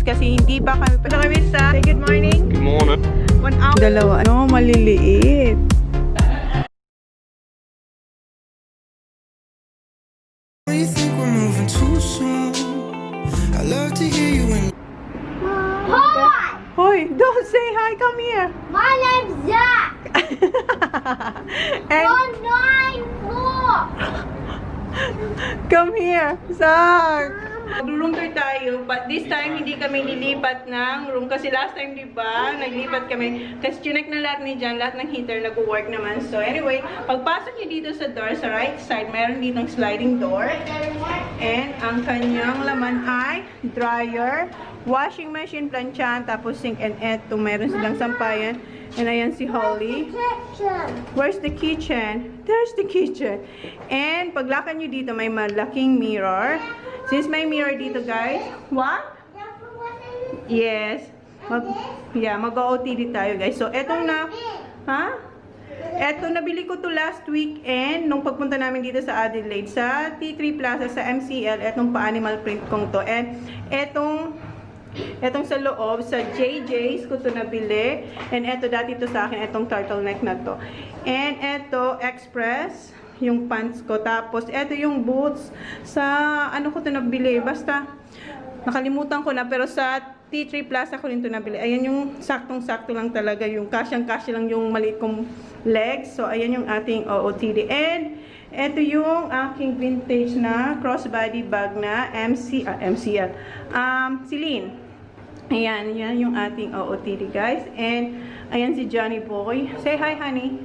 kasi hindi pa kami sa say good morning. Good morning. 1 hour. Dalawa, ano, maliliit. You think we're moving too soon? I love to hear you when Hi! Hoy, don't say hi, come here. My name's Zach. And 194. come here, Zach. Mag-room tour tayo, but this time hindi kami lilipat ng room kasi last time, di ba, naglipat kami. Tapos chinek na lahat ni Jan, lahat ng heater nag-work naman. So anyway, pagpasok niyo dito sa door, sa right side, mayroon ditong sliding door. And ang kanyang laman ay dryer, washing machine, planchahan, tapos sink, and eto, mayroon silang sampayan. And ayan si Holly. Where's the kitchen? There's the kitchen. And paglakad nyo dito, may malaking mirror. Since may mirror dito, guys. What? Yes. Mag-OOTD tayo, guys. So, etong na... Ha? Eto, nabili ko to last weekend nung pagpunta namin dito sa Adelaide. Sa T3 Plaza, sa MCL. Etong pa-animal print kong to. And etong sa loob, sa JJ's ko to nabili. And eto, dati to sa akin, etong turtleneck na to. And eto, Express, yung pants ko. Tapos, eto yung boots sa, ano ko to nabili. Basta, nakalimutan ko na. Pero sa T3 Plaza ko rin to nabili. Ayan yung saktong-sakto lang talaga. Yung kasyang-kasya lang yung maliit kong legs. So, ayan yung ating OOTD. And, eto yung aking vintage na crossbody bag na MCL. Celine. Ayan, yan yung ating OOTD, guys. And, ayan si Johnny Boy. Say hi, honey.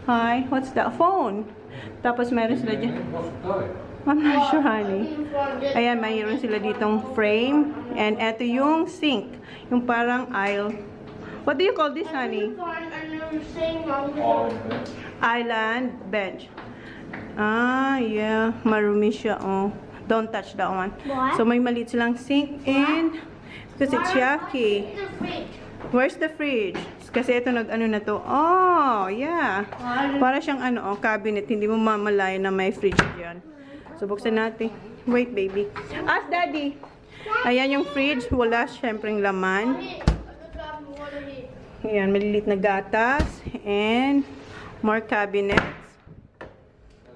Hi. What's that? Phone. Tapos, meron sila dyan. I'm not sure, honey. Ayan, mayroon sila ditong frame. And, eto yung sink. Yung parang aisle. What do you call this, honey? Island bench. Ah, yeah. Marumi siya, oh. Don't touch that one. What? So, may maliit silang sink and because it's yucky. Where's the fridge? Kasi ito nag-ano na to. Oh, yeah. Para siyang ano, oh, cabinet. Hindi mo mamalayan na may fridge diyan. So, buksan natin. Wait, baby. Ask daddy. Ayan yung fridge. Wala syempreng laman. Ayan, maliliit na gatas. And more cabinets.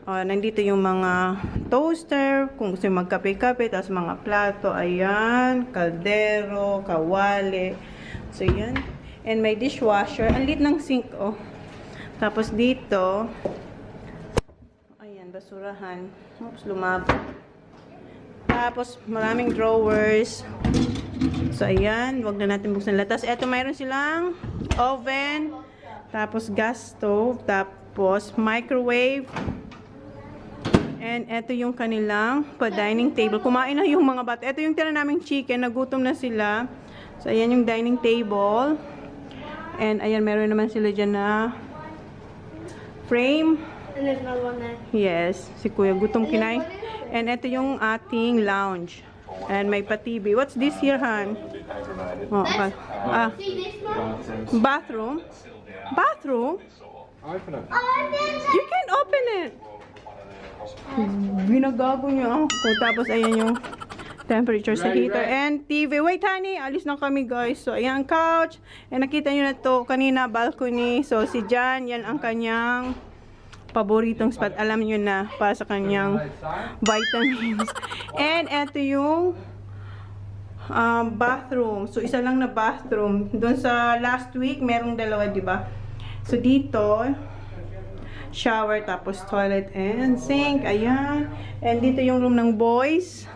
Nandito yung mga toaster, kung gusto yung magkape-kape, tapos mga plato, ayan, kaldero, kawali. So, yan. And may dishwasher. Ang liit ng sink, oh. Tapos dito, ayan, basurahan. Oops, lumabo. Tapos, maraming drawers. So, ayan, wag na natin buksan lahat. Tapos, eto, mayroon silang oven, tapos gas stove, tapos microwave. And eto yung kanilang pa-dining table. Kumain na yung mga bata. Eto yung tira naming chicken. Nagutom na sila. So, ayan yung dining table. And ayan, meron naman sila dyan na frame. And there's another one there. Yes, si Kuya gutom kinain. And ito yung ating lounge. And may pa-TV. What's this here, Han? Oh, okay. See this one? Bathroom? Bathroom? Open it. You can open it. Ginagago niya ako. Tapos, ayan yung temperature sa heater. And TV. Wait, honey. Alis na kami, guys. So, ayan, couch. And nakita nyo na to kanina, balcony. So, si Jan, yan ang kanyang paboritong spot. Alam nyo na, para sa kanyang vitamins. And, eto yung bathroom. So, isa lang na bathroom. Doon sa last week, merong dalawa, diba? So, dito, shower, tapos toilet and sink. Ayan. And dito yung room ng boys.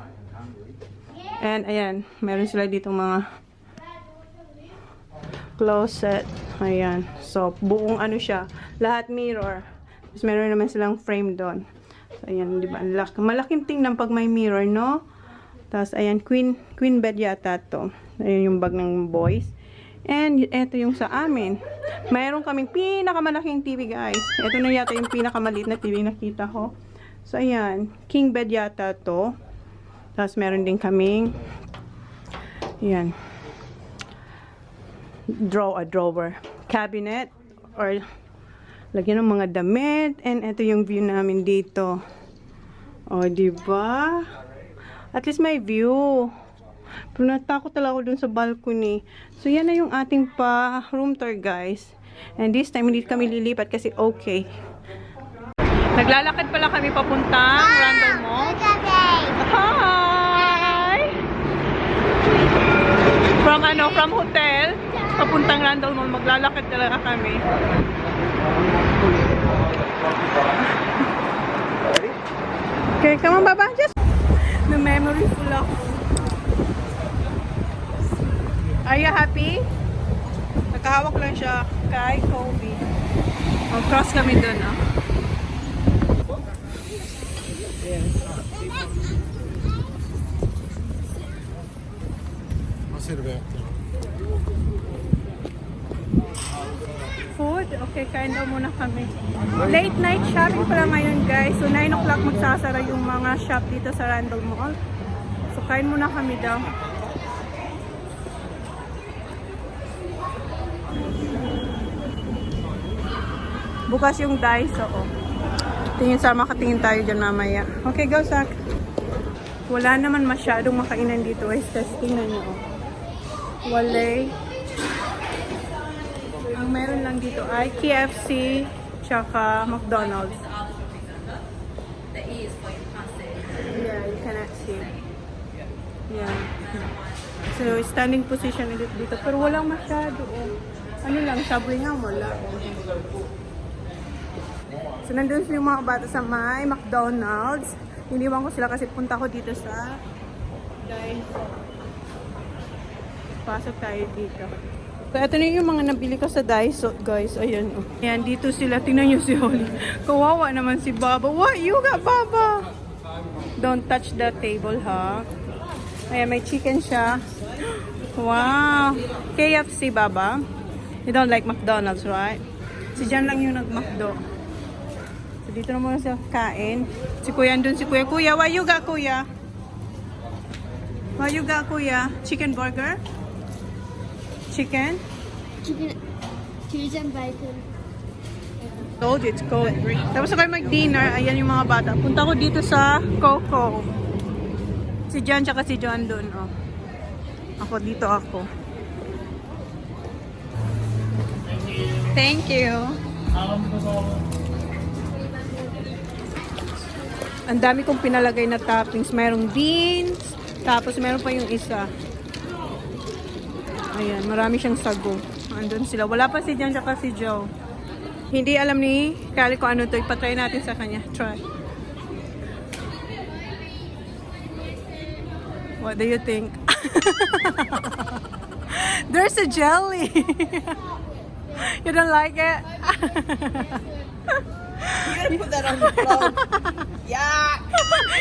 And ayan, meron sila dito mga closet. Ayan. So, buong ano siya. Lahat mirror. Tapos meron naman silang frame doon. So, ayan, di ba? Malaking tingnan pag may mirror, no? Tapos, ayan, queen bed yata to. Ayan yung bag ng boys. And, eto yung sa amin. Mayroon kaming pinakamalaking TV, guys. Ito na yata yung pinakamaliit na TV nakita ko. So, ayan. King bed yata to. Tapos, meron din kaming ayan. Drawer. Cabinet. Or, lagyan ng mga damit. And, ito yung view namin dito. O, diba? At least may view. Pero natakot talaga ako dun sa balcony. So, yan na yung ating room tour, guys. And this time, hindi kami lilipat kasi okay. Naglalakad pala kami papuntang Randall Mall. Hi! From hotel, papuntang Randall Mall. Maglalakad talaga kami. Okay, come on, Baba. Just the memory full ako. Are you happy? Nakahawak lang siya kay Kobe. Cross kami dun, ah. Food? Okay, kain daw muna kami. Late night shopping pala ngayon, guys. So, 9 o'clock magsasara yung mga shop dito sa Randall Mall. So, kain muna kami daw. Bukas yung DIOS, oh. Makatingin tayo dyan mamaya. Okay, go, Sak. Wala naman masyadong makainan dito, guys. Tingnan nyo, oh. Walay. Ang meron lang dito ay KFC tsaka McDonald's. Yeah, you cannot see. Yeah. So, standing position ulit dito. Pero walang masyado. Oh. Ano lang, Subway nga, wala. So, nandun yung mga bata sa may McDonald's. Iniwan ko sila kasi punta ko dito sa DIOS. Pasok tayo dito. So, ito na yung mga nabili ko sa DIOS, guys. Ayan, oh. Ayan, dito sila. Tingnan nyo si Holly. Kawawa naman si Baba. What? You got Baba? Don't touch the table, ha? Ayan, may chicken siya. Wow. KFC, Baba. You don't like McDonald's, right? Si Jan lang yung nag-McDo. So, dito na muna siya kain. Si Kuya andun. Si Kuya. Kuya, what you got, Kuya? What you got, Kuya? Chicken burger? Chicken? Cheese and bacon. Cold, it's cold. Tapos ako mag-dinner, ayan yung mga bata. Punta ko dito sa Coco. Si John tsaka si John dun, oh. Ako dito ako. Thank you. Ang dami kong pinalagay na toppings. Merong beans, tapos meron pa yung isa. Ayan, marami siyang sago. Andun sila. Wala pa si Jan tsaka si Joe. Hindi alam ni Kali kung ano to. Ipatry natin sa kanya. Try. What do you think? There's a jelly. You don't like it? You gotta put that on your phone. Yuck!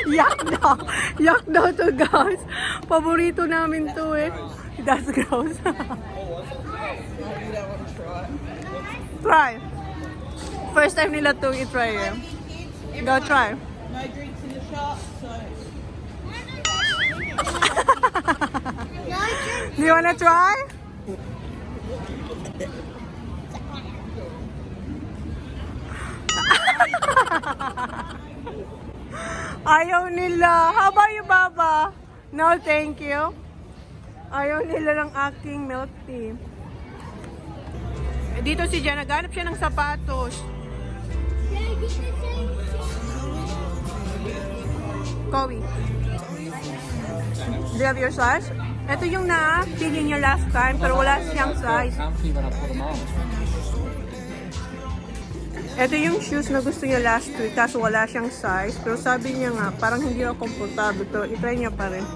Yuck daw. Yuck daw to, guys. Paborito namin to, eh. That's gross. You don't want to try. Try. First time nila to i-try, eh. Go try. No drinks in the shop, so. Do you wanna try? Ayaw nila. How about you, Baba? No, thank you. Ayaw nila ng aking milk tea. Dito si Jan, naghanap siya ng sapatos. Kobe. Do you have your size? Ito yung na-pili niya last time, pero wala siyang size. Ito yung shoes na gusto niya last week, kaso wala siyang size. Pero sabi niya nga, parang hindi ako komportable. Pero itry niya pa rin.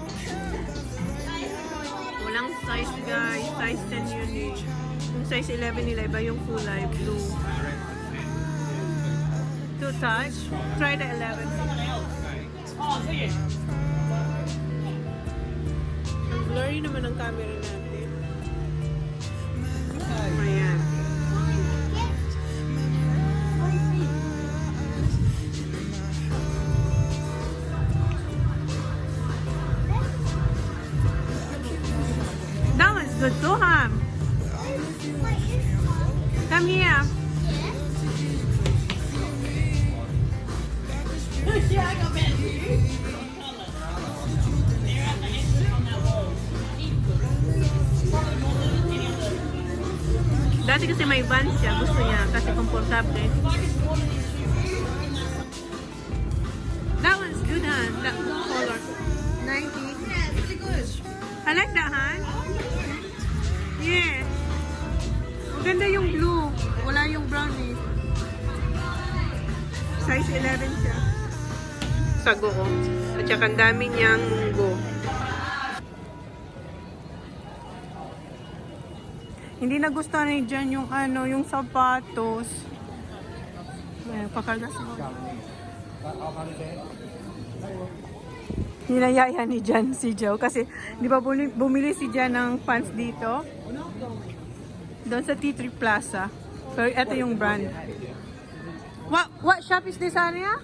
Walang size, guys. Size 10 yun eh. Yung size 11 nila, iba yung kulay, blue. Too tight? Try the 11. Ang blurry naman ang camera natin. Ayan. That one's good too, huh? Come here. Dati kasi may Vans siya. Gusto niya kasi komportable. That one's good, Han. That color. 90. I like that, Han. Yes. Maganda yung blue. Wala yung brown eh. Size 11 siya. Sago ko. At saka ang dami niyang go. Hindi nagustuhan ni Jan yung ano, yung sapatos. Ayan, pakargas mo. Ninayaya ni Jan si Joe kasi di ba bumili si Jan ng pants dito? Doon sa T3 Plaza. So ito yung brand. What shop is this, Anya?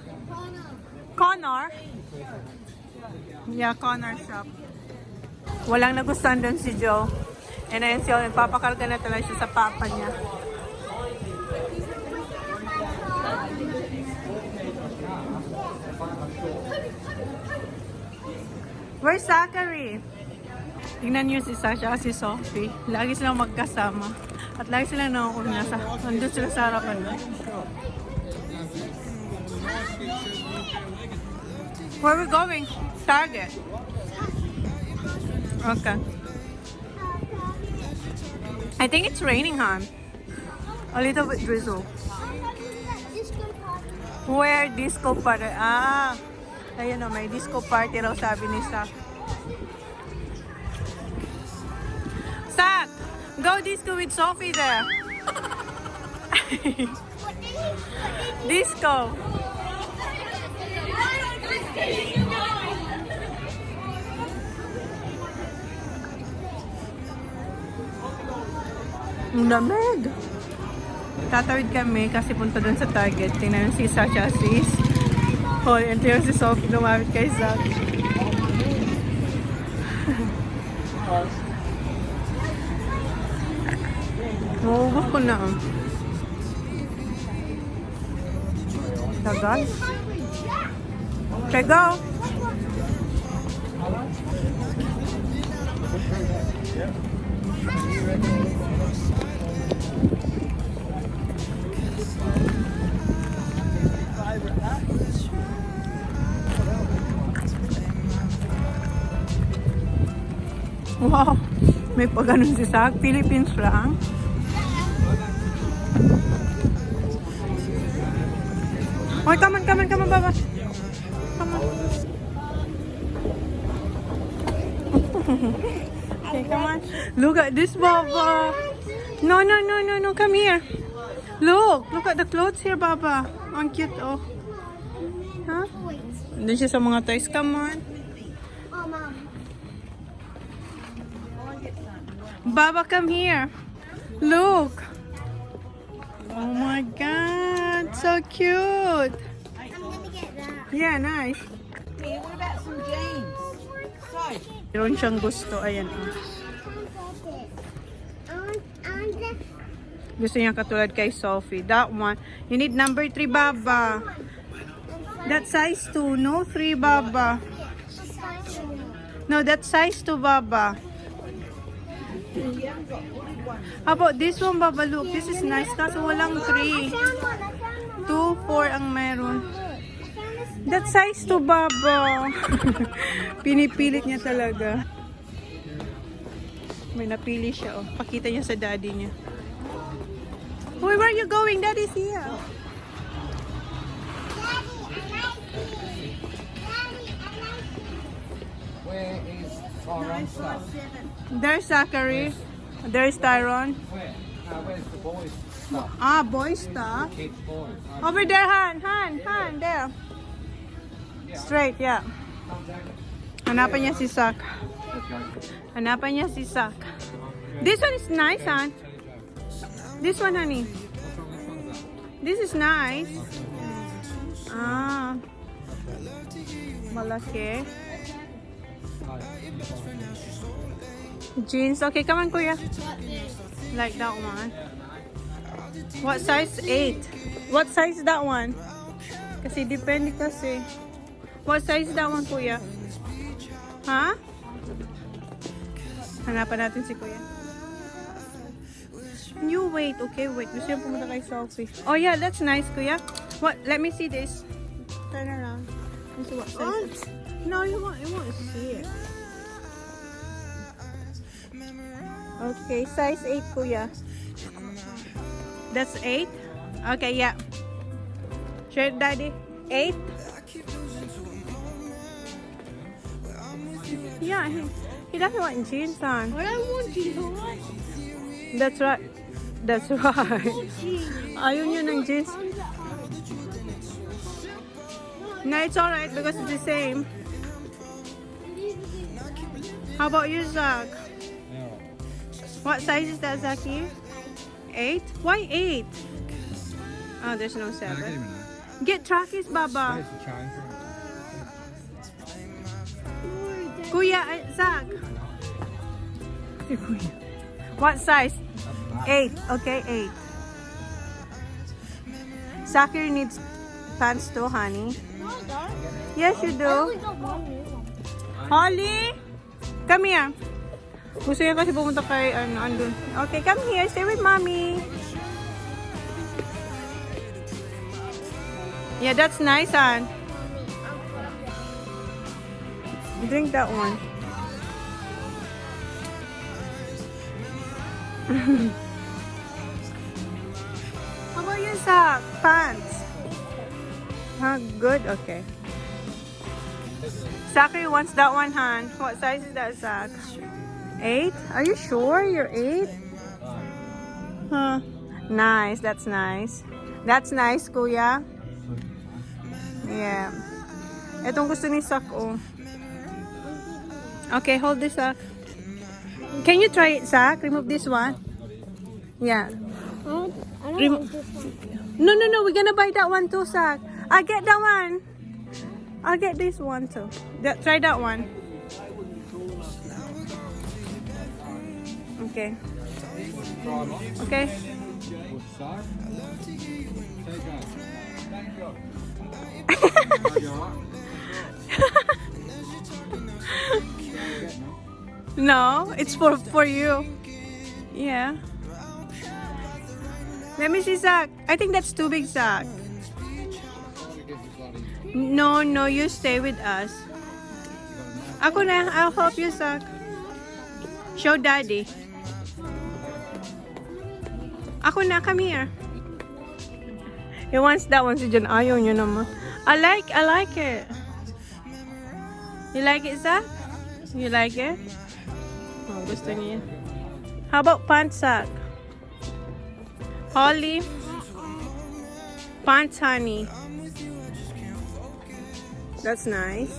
Connor? Yeah, Connor shop. Walang nagustuhan doon si Joe. And ayun siya, nagpapakarga na talaga siya sa papa niya. Where's Zachary? Tingnan niyo si Sasha at si Sophie. Lagi silang magkasama. At lagi silang nakukuha sa... Nandun sila sa harapan. Where are we going? Target. Okay. I think it's raining, Han. A little bit drizzle. Where disco party? Ah, ayun o, may disco party raw sabi ni Sak. Sak, go disco with Sophie there. Disco. Ang lamig. Tatawid kami kasi punta doon sa Target. Tingnan si Sasha sis. Oh, and tingnan si Sophie lumapit kay Zach. Maubos ko na. Tagal. Okay, go. Wow, may pag-anon si Zach. Philippines lang. Oh, come on, Baba. Come on. Okay, come on. Look at this, Baba. No, come here. Look at the clothes here, Baba. Ang cute, oh. Huh? Doon siya sa mga toys. Come on. Oh, Mom. Baba, come here. Look. Oh my God, so cute. I'm gonna get that. Yeah, nice. Hey, what about some jeans? So, Meron siyang gusto. Ayan. Oh. Gusto niya katulad kay Sophie. That one. You need number 3, Baba. That size 2. No 3, Baba. No, that size 2, Baba. How about this one, Baba? Look, this is nice. Kaso walang 3. 2, 4 ang meron. That size 2, Baba. Pinipilit niya talaga. May napili siya, oh. Pakita niya sa daddy niya. Where are you going? Daddy's here. where is Tyrone stuff? There's Zachary. There's Tyrone. Where? Where's the boys stuff? Ah, boy stuff. Kids, boys. Over there, Han, there. Straight, yeah. Hanapan niya si Zach. Hanapan niya si Zach. This one is nice, Han. This one, honey. This is nice. Ah. Malaki. Jeans. Okay, come on, Kuya. Like that one. What size? 8. What size that one? Kasi depende kasi. What size that one, Kuya? Ha? Hanapan natin si Kuya. You wait, okay? Wait. Gusto yung pumunta kay Sophie. Oh yeah, that's nice, kuya. What? Let me see this. Turn around. Let's see what size it is. No, you won't see it. Okay, size 8, kuya. That's 8? Okay, yeah. Sure, daddy. 8? Yeah, he doesn't want jeans on. What I want jeans. That's right. That's right. Ayaw niya ng jeans. No, it's alright because it's the same. How about you, Zach? What size is that, Zaki? 8? Why 8? Oh, there's no 7. Get trackies, Baba. Kuya, Zach. What size? 8. Okay, 8. Zachary needs pants too, honey. Yes, you do. Holly, come here. Gusto niya kasi pumunta kay andun. Okay, come here. Stay with mommy. Yeah, that's nice, hon. Drink that one. How about your sock? Pants? Huh? Good? Okay. Zachary wants that one, hon. What size is that sock? 8? Are you sure you're 8? Huh. Nice. That's nice. That's nice, kuya. Yeah. Itong gusto ni Sak, oh. Okay, hold this, Sak. Can you try it, Sak? Remove this one. Yeah. I don't want this one. No. We're gonna buy that one too, Sak. I'll get that one. I'll get this one too. Try that one. Okay. Okay. No, it's for you. Yeah. Let me see, Zach. I think that's too big, Zach. No, you stay with us. Ako na, I'll help you, Zach. Show daddy. Ako na, come here. He wants that one, si John. Ayaw niya naman. I like it. You like it, Zach? You like it? Oh, gusto niya. How about pants, Zach? Holly? Pants, honey. That's nice.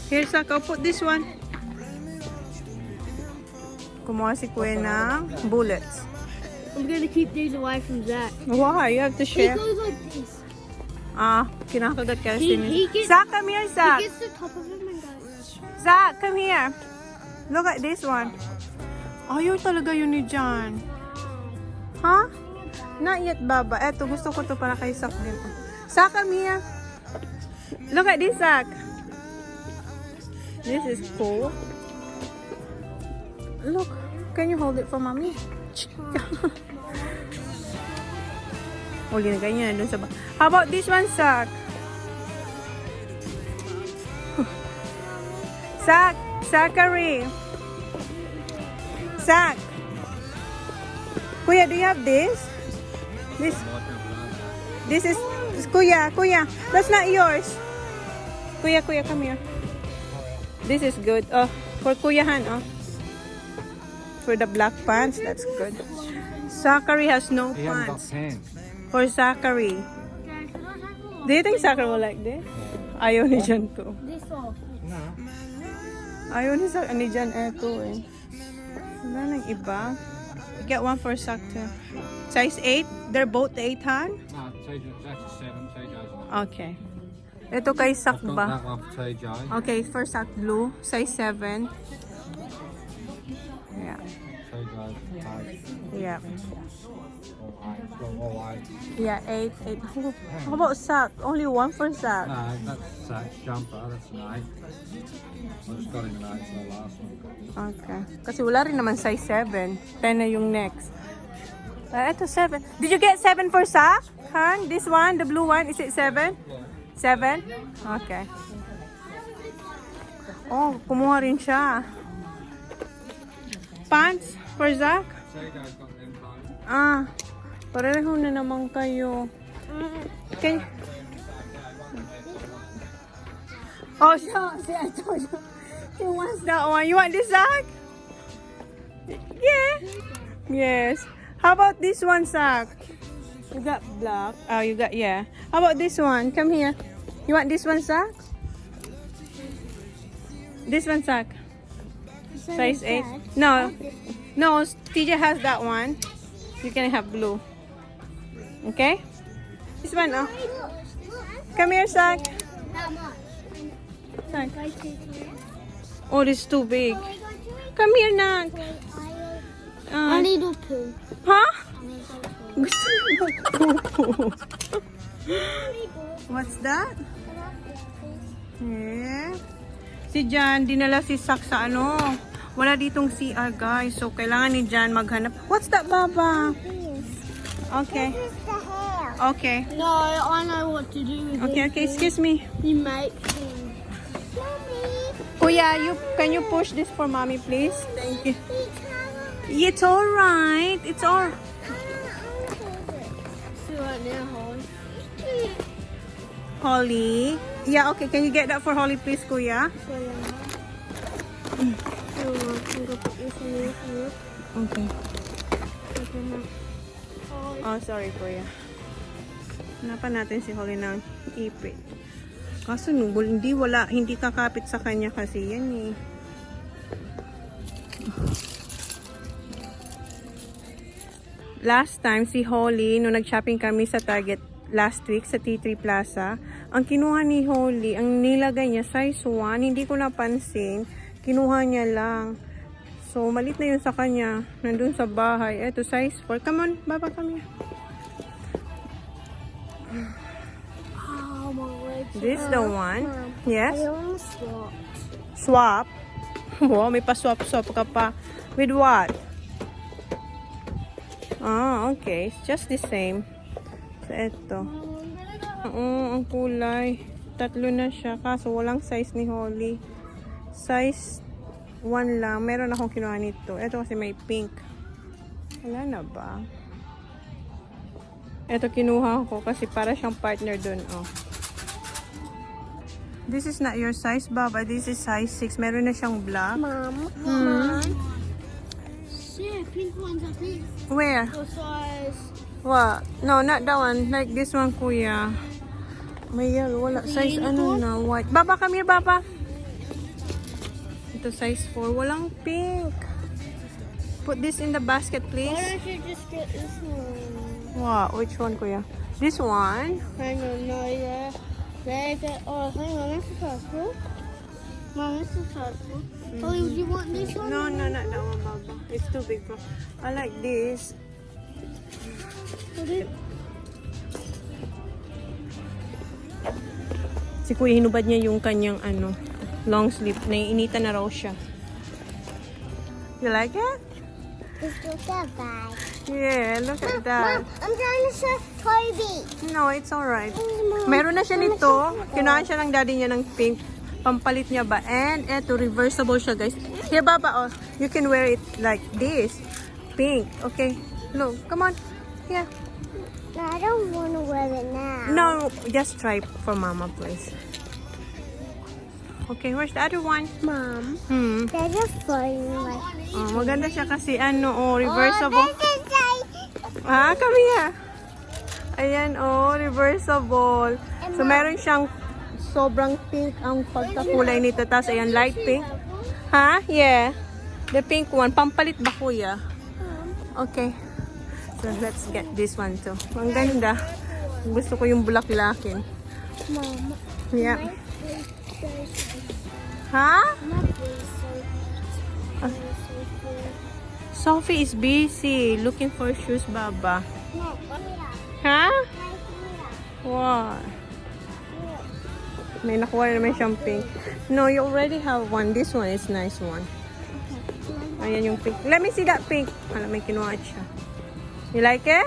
Here, Zach, I'll put this one. Kumuha si Kuya ng bullets. I'm gonna keep these away from Zach. Why? You have to He share. goes like this. Kinakagat ka He si gets- Zach, come here, Zach. He gets the top of him and goes. Zach, come here. Look at this one. Ayaw talaga yun ni John. Huh? Not yet, Baba. Eto, gusto ko to para kay Zach din. Zach, come here. Look at this, Zach. This is cool. Look. Can you hold it for mommy? Uli na ganyan dun sa ba. How about this one, Zach? Zachary. Zach. Kuya, do you have this? This is Kuya. That's not yours. Kuya, come here. This is good. Oh, for Kuyahan, oh. For the black pants, that's good. Zachary has no pants. For Zachary. Do you think Zachary will like this? Ayaw ni Jan to. This off. Ayaw ni Jan eto eh. Wala nang iba. Get one for Zach too. Size 8? They're both 8, han? No, that's a 7, TJ's. Okay. Ito kay Zach Got ba? that one for TJ. Okay, for Zach blue. Size 7. Yeah. TJ's. Yeah. All white. Yeah, 8. How about sock? Only one for sock. No, that's jumper. That's an 8. I just got him an 8 for the last one. Okay. Kasi wala rin naman size 7. 10 na yung next. Ito 7. Did you get 7 for sock? Han? This one, the blue one, is it 7? 7? Okay. Oh, kumuha rin siya. Pants for Zach? Sejo's got them time. Ah, pareho na naman kayo. Okay. Oh, see, I told you. He wants that one. You want this, Zach? Yeah. Yes. How about this one, Zach? You got black. Oh, you got, yeah. How about this one? Come here. You want this one, Zach? This one, Zach? Size 8? No. No, TJ has that one. You can have blue. Okay? This one, oh. Come here, Zach. Zach. Oh, this is too big. Come here, Nak. I need a poo. Huh? Gusto mo po. What's that? Yeah. Si Jan, dinala si Sak sa ano. Wala ditong CR, guys. So, kailangan ni Jan maghanap. What's that, Baba? Okay. Okay. No, I know what to do with Okay, okay. Excuse me. You make things. Kuya, can you push this for mommy, please? Thank you. It's alright. It's all. See right now, Holly. Holly. Yeah, okay. Can you get that for Holly, please, Kuya? So, I'm gonna put this in here. Okay. Holly. Oh, sorry, Kuya. Hanapan natin si Holly ng ipit. Kaso hindi kakapit sa kanya kasi yan eh. Last time si Holly, nung nag-shopping kami sa Target last week sa T3 Plaza, ang kinuha ni Holly, ang nilagay niya size 1, hindi ko napansin, kinuha niya lang. So, malit na yun sa kanya, nandun sa bahay. Eto, size 4. Come on, Baba, come here. Oh, my legs. This the one? Mom, Yes? I want to swap. Swap? Wow, may pa-swap-swap ka pa. With what? Ah, okay. It's just the same. So, eto. Oo, ang kulay. 3 na siya. Kaso, walang size ni Holly. Size 1 lang. Meron akong kinuha nito. Eto kasi may pink. Wala na ba? Eto kinuha ko kasi para siyang partner dun, oh. This is not your size, Baba. This is size 6. Meron na siyang black. Mom, Mom. See, pink ones are pink. Where? For size. What? No, not that one. Like this one, Kuya. May yellow. Wala. Size ano na? White. Baba, come here, Baba. Ito, size 4. Walang pink. Put this in the basket, please. Why don't you just get this one? Wow. Which one, Kuya? This one? Hang on, no, yeah. There's a, oh, hang on, that's a purple. Mom, this is purple. Oh, do you want this one? No, no, not that one, Baba. It's too big for. I like this. Si Kuya, hinubad niya yung kanyang ano, long sleeve. Naiinitan na raw siya. You like it? It's just a bag. Yeah, look at that. I'm trying to show Toby. No, it's alright. Meron na siya nito. Kinuhaan siya ng daddy niya ng pink. Pampalit niya ba? And eto, reversible siya, guys. Here, Baba, oh. You can wear it like this. Pink. Okay. Look, come on. Here. No, I don't want to wear it now. No, just try for Mama, please. Okay, where's the other one? Mom, Hmm. they're just flying like... Oh, maganda siya kasi ano, oh, reversible. Oh, this is like... Ah, come here. Ayan, oh, reversible. So, meron siyang sobrang pink ang pagkakulay nito. Tapos, ayan, light pink. Ha? Yeah. The pink one. Pampalit ba, Kuya? Okay. So, let's get this one too. Ang ganda. Gusto ko yung bulaklakin. Mom, Yeah. my face Ha? My face so... Sophie is busy looking for shoes, Baba. No, Huh? right here. What? May nakuha na naman siyang pink. No, you already have one. This one is nice one. Ayan yung pink. Let me see that pink. Alam, may kinuha siya. You like it?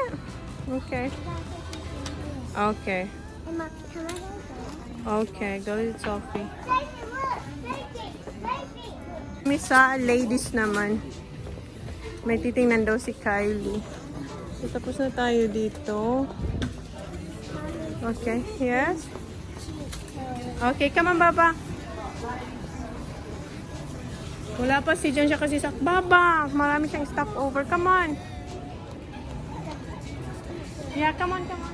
Okay. Okay. Emma, can I go? Okay, go with Sophie. Baby, look! Baby! May sa ladies naman. May titingnan daw si Kylie. So, tapos na tayo dito. Okay, yes? Okay, come on, Baba. Wala pa si John siya kasi sa... Baba! Marami siyang stopover. Come on. Yeah, come on, come on.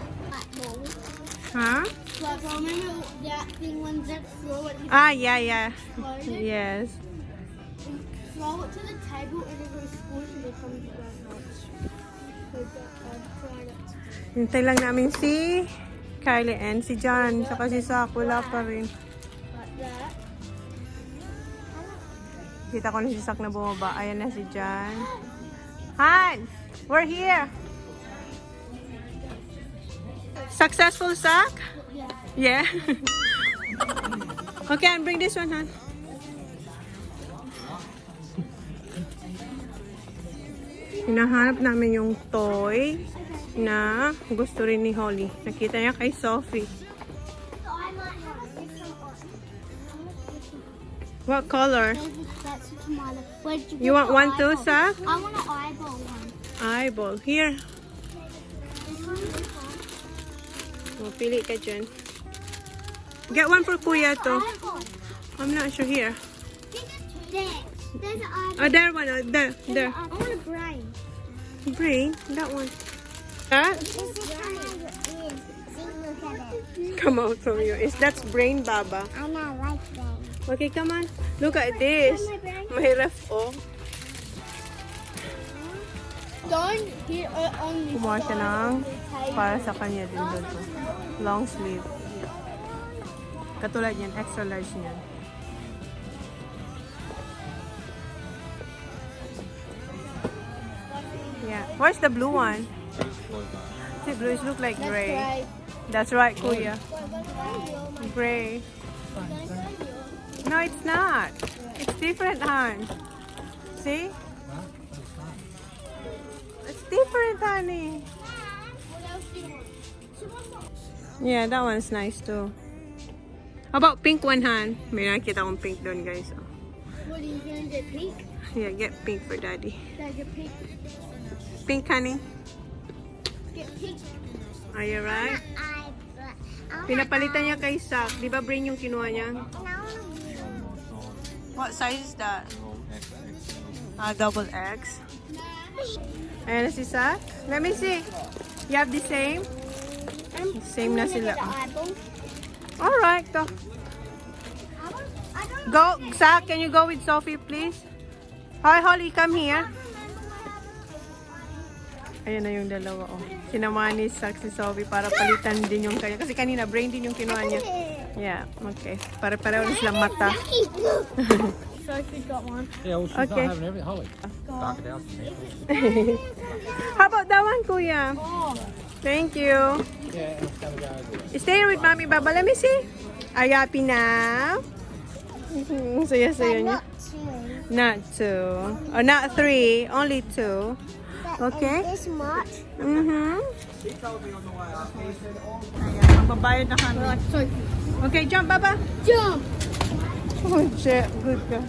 Huh? But remember that thing when Zach throw it, Ah, yeah, yeah. slide it, Yes. throw it to the table and it goes squish and it comes back out. So that tried it. Hintay lang namin si Kylie and si John. Saka si Sak. Wala pa rin. Like that. Kita ko na si Sak na bumaba. Ayan na si John. Han! We're here! Successful, Sak? Yeah. Yeah. Okay, and bring this one, Han. Hinahanap namin yung toy na gusto rin ni Holly. Nakita niya kay Sophie. So I might have this one. What color? That's a tomato. Where'd You get want the one too, eyeball? Sak? I want an eyeball one. Eyeball. Here. This one, this one. Oh, pili ka dyan. Get one for Kuya to. Eyeball. I'm not sure here. There. There's an eyeball. Oh, there one. Oh, there. There. I want a brain. Brain. That one. That? This is kind of ears. See, look at it. Come out from your ears. That's brain, Baba. I not like brain. Okay, come on. Look at this. May ref, oh. Don't hit it on this Kumuha siya side ng of the table. para sa kanya din doon. Long sleeve. Katulad yan. Extra large niyan. Yeah. Where's the blue one? See, blue is look like That's gray. right. That's right, Kuya. Gray. No, it's not. It's different, hon. See? It's different, honey. What else do you want? Yeah, that one's nice too. How about pink one, hon? May nakita akong pink doon, guys. Oh. What are you gonna get? Pink? Yeah, get pink for daddy. Dad, get pink. Pink, honey. Get pink. Are you right? Pinapalitan niya kay Sak. Di ba brain yung kinuha niya? What size is that? Double X. Ayan na si Sak. Let me see. You have the same? Same na sila. Alright, go. Go, Sak, can you go with Sophie, please? Hi, Holly, come here. Ayan na yung dalawa, oh. Sinamahan ni Sak si Sophie para palitan din yung kanya. Kasi kanina, brain din yung kinuha niya. Yeah, okay. Pare-pareho na silang mata. Sophie got one. Yeah, well, she's Okay. not having everything. Holly, dark it out. How about that one, Kuya? Thank you. Yeah, it's gonna go. Stay here with Mommy, Baba. Let me see. Are you happy now? Saya-saya niya. Not two. Or not three. Only two. Okay. This much. Mm-hmm. Magbabayad na kami. Okay, jump, Baba. Jump. Oh, shit. Good ka.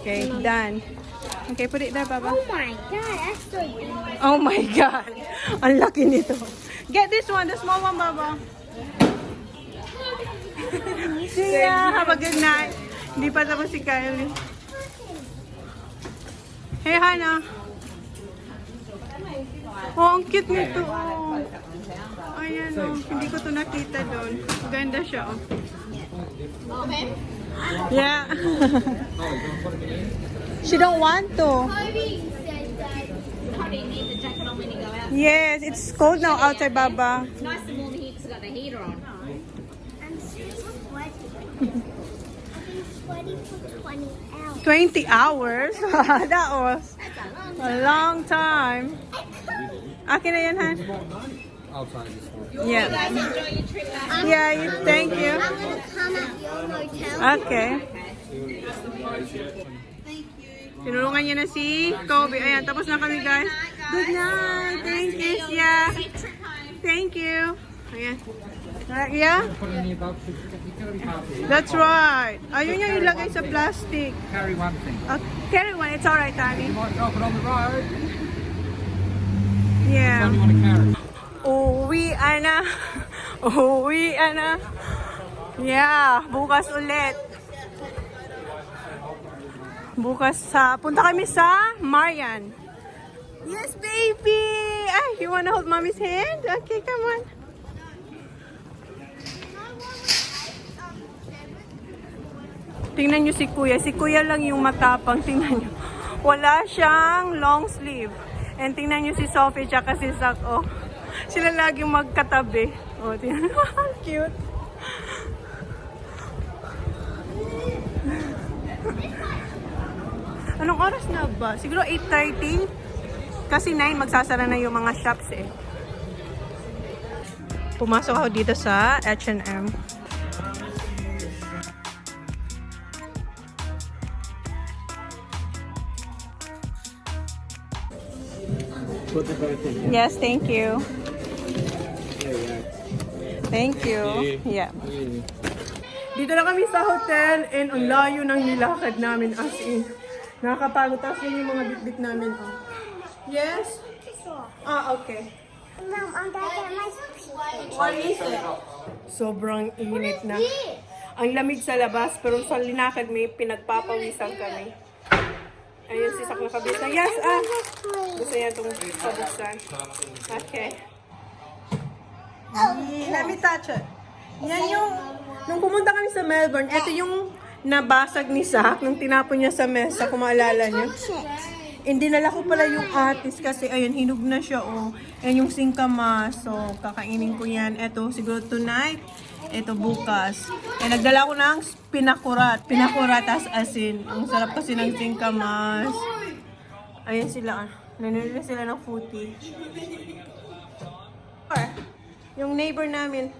Okay, done. Okay, put it there, Baba. Oh my god, that's so good. Oh my God! Ang laki nito. Get this one, the small one, Baba. See ya. Have a good night. Hindi pa tapos si Kylie. Hey, Hannah. Oh, ang cute nito. Oh. Ayan, oh. Hindi ko to nakita doon. Ganda siya, oh. Yeah. She don't want to. Yes, it's cold now outside, Baba. It's nice and warm here because I've got the heater on. I'm so sweaty. I've been sweaty for 20 hours. 20 hours? That was a long time. Akin na yan, Han? Outside this one. Yeah. Enjoy your trip back. Yeah, thank you. I'm gonna come at your hotel. Okay. Tinulungan niya na si Kobe. Ayan, tapos na kami, guys. Good night. Thank you, Sia. Thank you. Ayan. Yeah? Put it in your box. You're gonna be happy. That's right. Ayun yung ilagay sa plastic. Carry one thing. Carry one. It's alright, Tani. You might drop it on the road. Yeah. What do you want to carry? Uwi na. Uwi na. Yeah, bukas ulit. Bukas punta kami sa Marian. Yes, baby! Ah, you wanna hold mommy's hand? Okay, come on. Tingnan nyo si Kuya. Si Kuya lang yung matapang. Tingnan nyo. Wala siyang long sleeve. And tingnan nyo si Sophie tsaka si Zach. Oh, sila laging magkatabi. Oh, tingnan nyo. Cute. Anong oras na ba? Siguro 8:30. Kasi 9 magsasara na yung mga shops eh. Pumasok ako dito sa H&M. Put the both in. Yes, thank you. Thank you. Yeah. Dito na kami sa hotel and ang layo ng nilakad namin as in. Nakakapagod. Tapos yun yung mga bitbit namin. Oh. Yes? Ah, okay. Mom, I'm gonna get my pizza. What is it? Sobrang init na. Ang lamig sa labas, pero sa linakad may pinagpapawisan kami. Ayun, si Sak nakabis na. Yes, gusto niya itong pabuksan. Okay. Let me touch it. Yan yung, nung pumunta kami sa Melbourne, ito yung nabasag ni Sak nung tinapon niya sa mesa, kung maalala niyo. Hindi nala ko pala yung atis kasi ayun, hinog na siya, oh. Yan yung singkamas. So, kakainin ko yan. Ito, siguro tonight. Ito bukas. Eh, nagdala ko ng pinakurat. Pinakurat as asin. Ang sarap kasi ng singkamas. Ayan sila. Nanunod sila ng footy. Yung neighbor namin.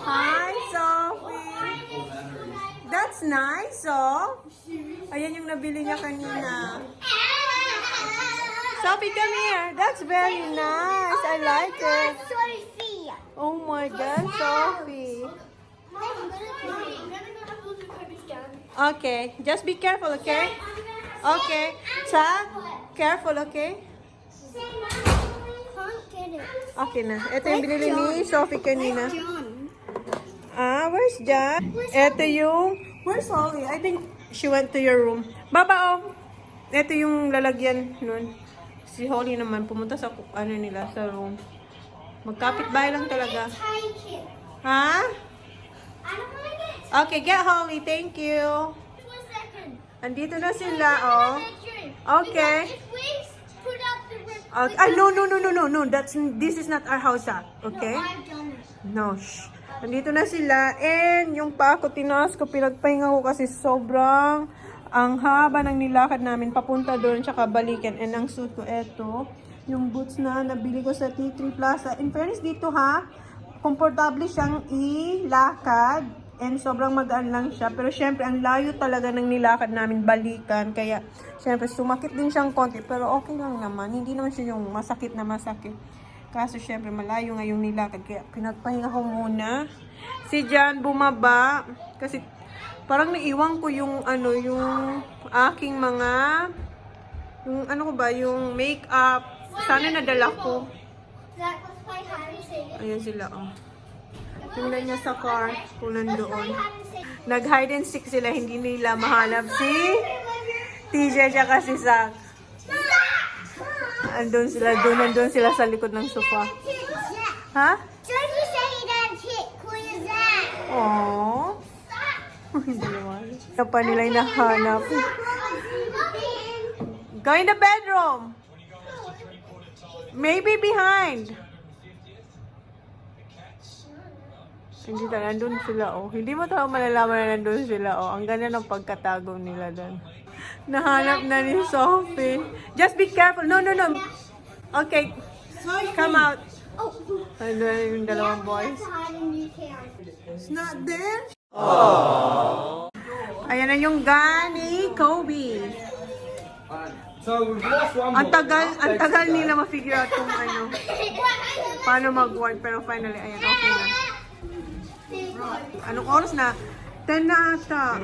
Hi, Sophie! That's nice, oh. Ayan yung nabili niya kanina. Sophie, come here. That's very nice. I like it. Sophia. Oh my God, Sophie. Okay, just be careful, okay? Okay. Chad, careful, okay? Can't get it. Okay na. Ito yung binili ni Sophie kanina. Where's John? Ito yung... Where's Holly? I think she went to your room. Baba, oh. Ito yung lalagyan nun. Si Holly naman pumunta sa nila, sa room. Magkapit-bahay lang talaga. Take it. Ha? I don't want to get it. Okay, get Holly. Thank you. 1 second. Andito na sila, oh. Okay. If we put up the red, No. This is not our house, okay? I've done it. No, shh. Nandito na sila. And yung pa ako tinaas ko, pinagpahinga ko kasi sobrang ang haba ng nilakad namin papunta doon tsaka balikan. And ang suit ko, eto, yung boots na nabili ko sa T3 Plaza. In fairness dito ha, komportable siyang ilakad. And sobrang magaan lang siya. Pero syempre, ang layo talaga ng nilakad namin balikan. Kaya, syempre, sumakit din siyang konti. Pero okay lang naman. Hindi naman siya yung masakit na masakit. Kaso syempre malayo nga yung nilakad kaya pinagpahinga ko muna. Si Jan bumaba kasi parang naiwan ko yung yung aking mga yung yung makeup. Sana nadala ko. Ayan sila, oh. Tingnan niya sa car kung nandoon. Nag-hide and seek sila, hindi nila mahanap si TJ tsaka si Zach. Andun sila, nandun sila sa likod ng sofa. Ha? Aww. Hindi naman. Kaya pa nila yung nahanap. Go in the bedroom. Maybe behind. Hindi na, nandun sila, oh. Hindi mo talaga malalaman na nandun sila, oh. Ang ganda ng pagkatago nila doon. Nahanap na ni Sophie. Just be careful. No, no, no. Okay. Come out. Ano yung dalawang boys? It's not there. Ayan na yung gun ni Kobe. So we've lost one Ang tagal nila ma-figure out kung ano. Paano mag-work. Pero finally, ayan, okay na. Anong oras na? 10 na ata.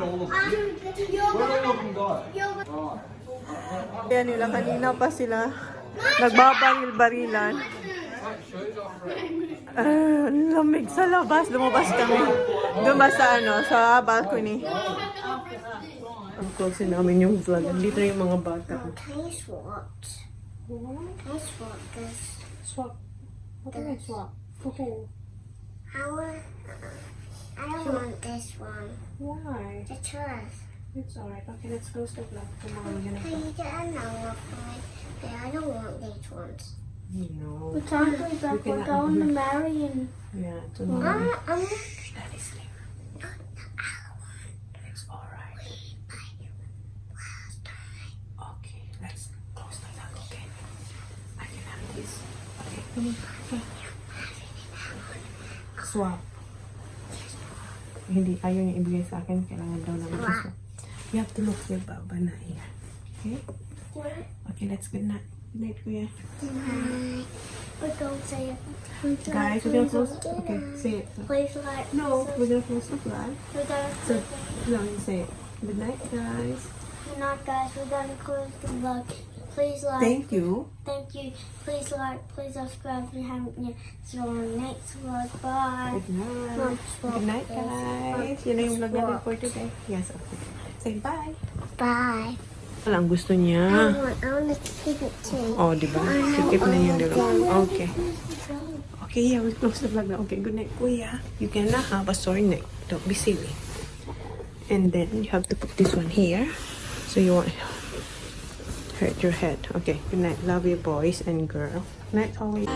Ayan nila, kanina pa sila nagbabaril-barilan. Lamig sa labas. Lumabas kami. Doon ba sa sa balcony. Ang close namin yung vlog. Dito yung mga bata. Can you swap? Can I swap this? Swap. What do I swap? Okay. I don't want this one. Why? The trust. It's alright. Okay, let's close the vlog. Tomorrow we're gonna Can you get another one? Yeah, I don't want these ones. No. We can't go back. We're going to Marion. Yeah, tomorrow. I'm Daddy sleep. It's alright. Okay, let's close the vlog, okay? I can have this. Okay, come on. Okay. Swap. Hindi, ayaw niya ibigay sa akin. Kailangan daw namin swap. You have to look your baba na here. Okay? Okay, let's good night. Good night, Kuya. We're going to say it. Guys, we're gonna close. Okay, say it. Please like. No, we're gonna close the vlog. We're gonna So, no, you say it. Good night, guys. Good night, guys. We're gonna close the vlog. Please like. Thank you. Thank you. Please like. Please subscribe if you haven't yet. See you on the next vlog. Bye. Good night. Mom, swap Good night, this. guys. Yan na yung vlog natin for today. Yes, okay. Say bye. Bye. Wala ang gusto niya. I want to keep it too. Oh, di ba? Sikip na yung dalawa. Okay. Okay, yeah, we close the vlog now. Okay, good night, Kuya. You cannot have a sore neck. Don't be silly. And then you have to put this one here. So you won't hurt your head. Okay, good night. Love you, boys and girl. Night, always.